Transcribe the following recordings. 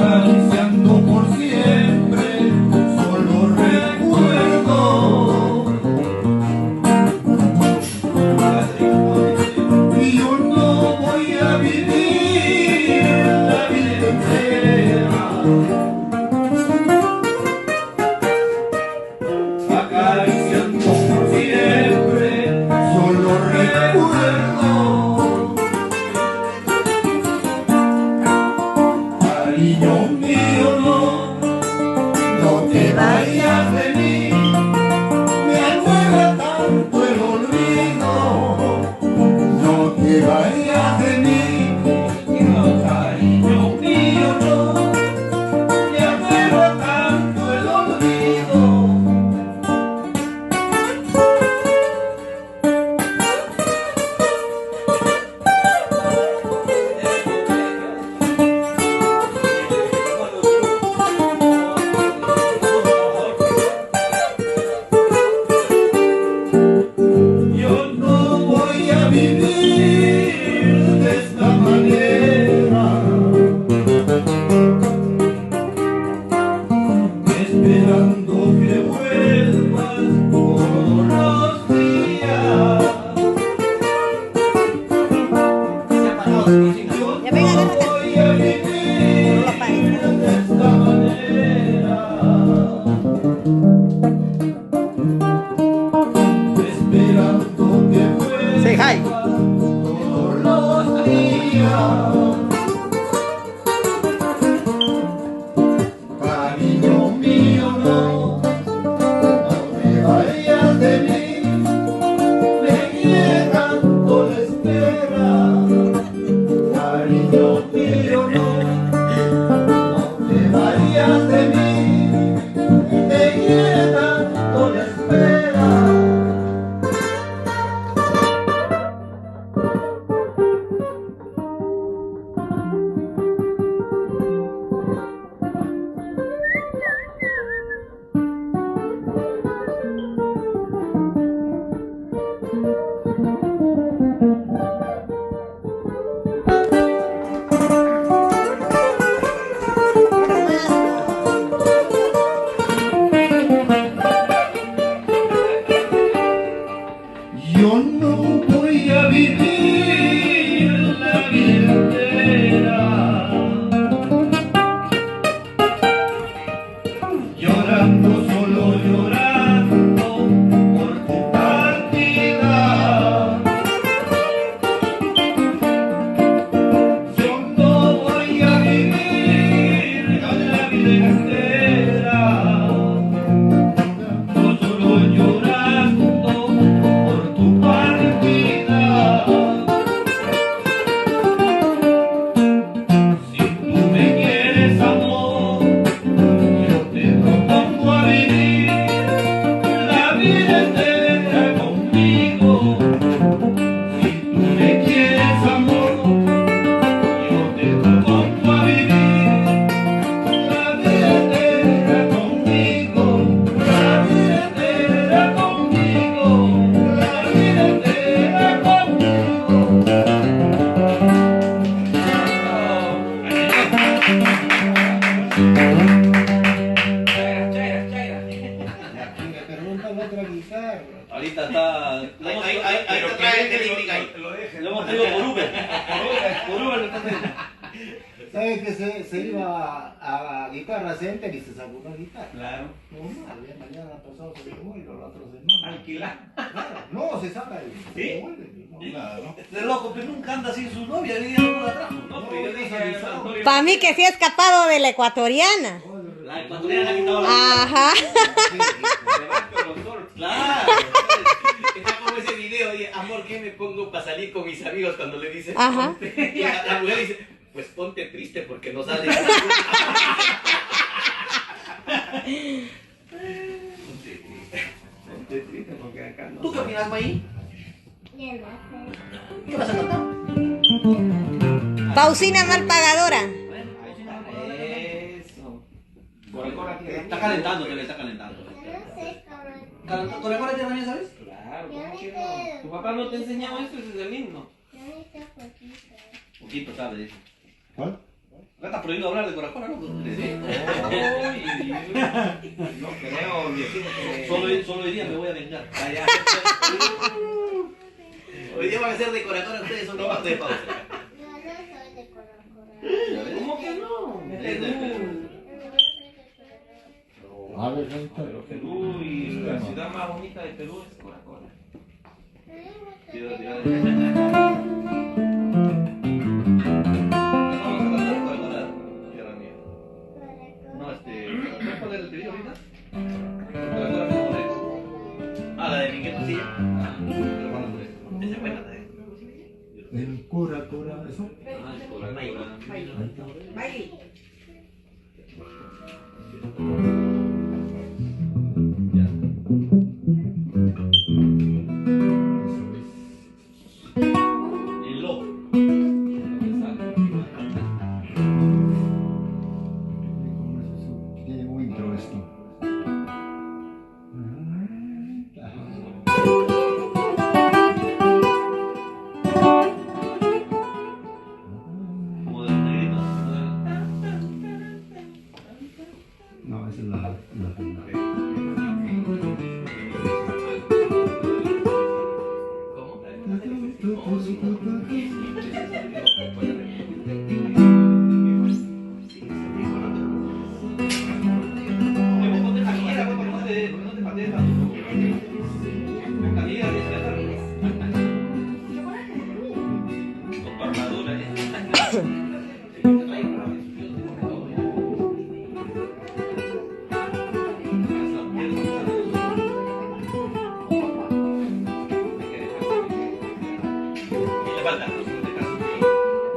acariciando por siempre, solo recuerdo. Y yo no voy a vivir la vida entera acariciando por siempre, solo recuerdo. Cariño mío, no te vayas de mí, me acuerda tanto el olvido. No te vayas de mí, cariño mío, me acuerda tanto el olvido. Yo no voy a vivir de esta manera, esperando que vuelvas todos los días. Yo Ya venga, no agárrate. voy a vivir de esta manera, esperando que Say hi. vuelvas todos los días. Cariño mío, no te vayas de mí, me quiere tanto la espera. Cariño mío, no te vayas de mí, me quiere tanto la espera. Yo no voy a vivir la vida entera llorando, solo llorando por tu partida. Yo no voy a vivir la vida entera solo llorando por tu partida. Si tú me quieres, amor, yo te propongo a vivir la vida entera conmigo. Si tú me quieres, amor, yo te propongo a vivir la vida entera conmigo. La vida entera conmigo. La vida entera conmigo. Ahorita está. Pero trae el link ahí. Lo hemos traído por Uber. Por Uber lo está trayendo. ¿Sabe que se iba a Guitarra Center y se sacó una guitarra? Claro. Normal, ya mañana pasado se llevó y los otros semanas. Alquilar. Claro, no, se saca y se ¿Sí? devuelve, no, claro. Este loco, pero nunca anda sin su novia. Hoy día no la trajo. No, pero yo dije. Para mí que sí ha escapado de la ecuatoriana. La ecuatoriana ha quitado la. Ajá. Claro. Está como ese video de amor, ¿qué me pongo para salir con mis amigos cuando le dicen? Ajá. ponte? Y la mujer dice, pues ponte triste porque no sale. Ponte triste porque acá no. ¿Tú qué opinas, May? ¿Qué vas a contar? Pausina mal pagadora. Eso. Está calentando, te está calentando. ¿Corea también sabes? Claro, ¿cómo que no? ¿Tu papá no te enseñaba esto? Ese es el himno. Poquito sabe, dice. ¿Cuál? Acá está prohibido hablar de Cora-Cora, ¿no? No creo, viejito, que... Solo hoy día me voy a vengar. Allá. Hoy día van a ser de Cora-Cora, ustedes son los de pausa. ¿Cómo que no? Es de Perú. A ver, ahí está. Pero Perú y la ciudad más bonita de Perú es Cora-Cora. Tira, tira. No, ¿puedes poner el video ahorita? Ah, la de Miguel Cosilla. Esa es buena también. El cura, eso. El lobo. Tiene un intro esto. Como de los negritos. No, esa es la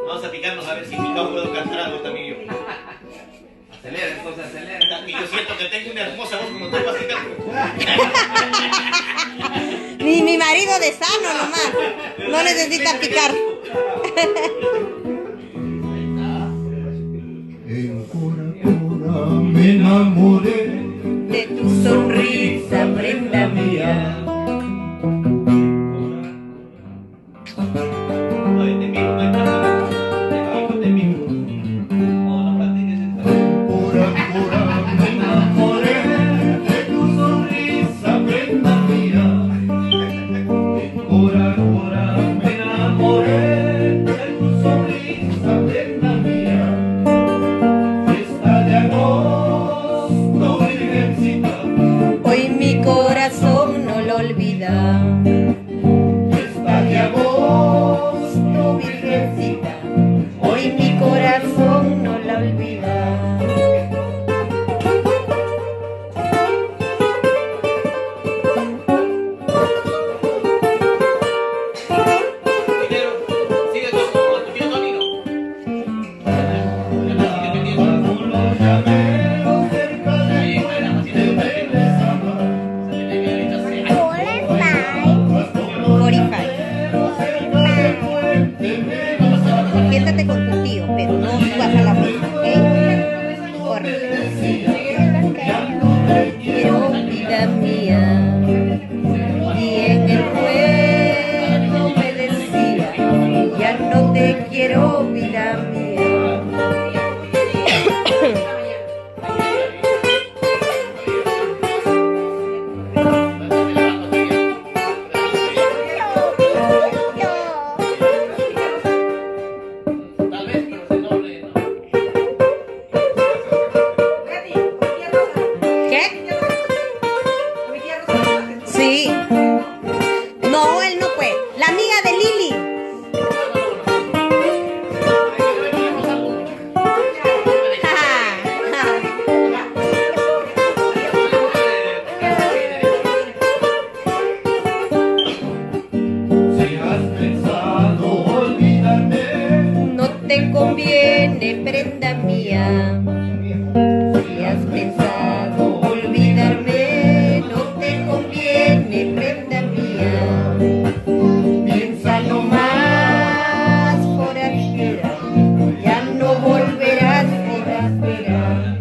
Vamos a picarnos a ver si picado puedo cantar algo también yo. Acelera, entonces acelera. Y yo siento que tengo una hermosa voz como tú vas a picar. Ni mi marido de sano nomás. No necesita picar. En Cora me enamoré. De tu sonrisa, prenda mía. Oye, te miro, te miro. No practiques eso. Cora me enamoré de tu sonrisa, prenda mía. En Cora me enamoré de tu sonrisa, prenda mía. Fiesta de agosto, virgencita. Hoy mi corazón no lo olvida. Fiesta de agosto, Virgencita, hoy mi corazón no la olvida. Dinero, sigue con tu tío Tonino. unos llameros cerca Ahí, de bueno, así de te Belezama. Siéntate con tu tío, pero no subas a la mesa, ¿ok? Corre. Quiero vida mía. Y en el juego me decía, ya no te quiero vida mía. Tal vez, pero si no, no. ¿Qué? Sí. No, él no puede. La amiga de Lili. Si has pensado olvidarme, No te conviene, prenda mía. Si has pensado olvidarme, no te conviene, prenda mía. Piénsalo más, forastera, ya no volverás a esperar.